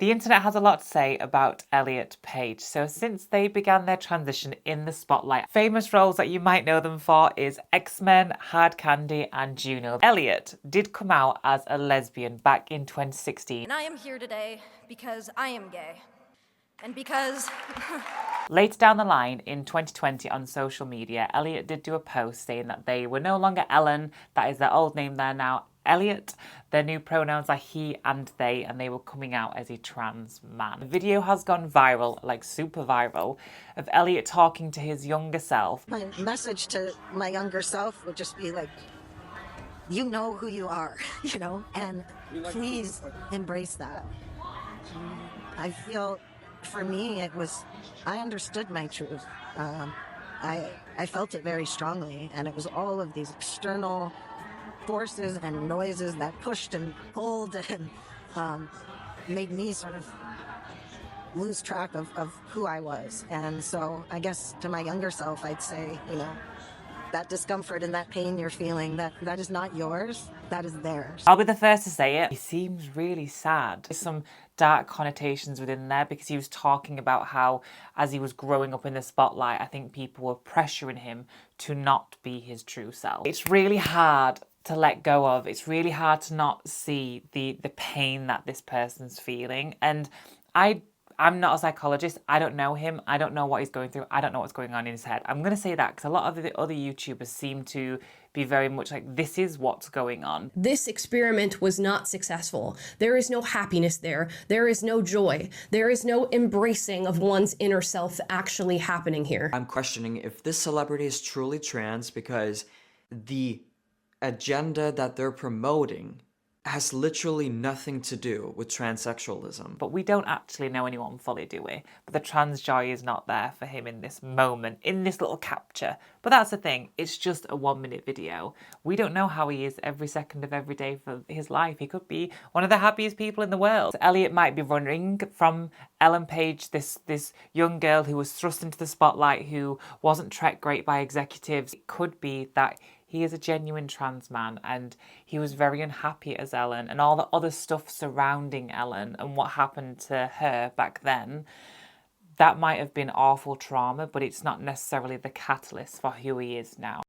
The internet has a lot to say about Elliot Page. So since they began their transition in the spotlight, famous roles that you might know them for is X-Men, Hard Candy and Juno. Elliot did come out as a lesbian back in 2016. And I am here today because I am gay. And because... Later down the line in 2020 on social media, Elliot did do a post saying that they were no longer Ellen, that is their old name, they're now Elliot. Their new pronouns are he and they, and they were coming out as a trans man. The video has gone viral, like super viral, of Elliot talking to his younger self. My message to my younger self would just be like, you know who you are, and please embrace that. I feel, for me, I understood my truth. I felt it very strongly, and it was all of these external forces and noises that pushed and pulled and made me sort of lose track of who I was. And so I guess to my younger self, I'd say, that discomfort and that pain you're feeling, that is not yours, that is theirs. I'll be the first to say it. He seems really sad. There's some dark connotations within there because he was talking about how, as he was growing up in the spotlight, I think people were pressuring him to not be his true self. It's really hard to let go of. It's really hard to not see the pain that this person's feeling. And I'm not a psychologist. I don't know him. I don't know what he's going through. I don't know what's going on in his head. I'm going to say that because a lot of the other YouTubers seem to be very much like, this is what's going on. This experiment was not successful. There is no happiness there. There is no joy. There is no embracing of one's inner self actually happening here. I'm questioning if this celebrity is truly trans because the agenda that they're promoting has literally nothing to do with transsexualism. But we don't actually know anyone fully, do we? But the trans joy is not there for him in this moment, in this little capture. But that's the thing, it's just a 1-minute video. We don't know how he is every second of every day for his life. He could be one of the happiest people in the world. Elliot might be running from Ellen Page, this young girl who was thrust into the spotlight, who wasn't treated great by executives. It could be that he is a genuine trans man and he was very unhappy as Ellen, and all the other stuff surrounding Ellen and what happened to her back then, that might have been awful trauma, but it's not necessarily the catalyst for who he is now.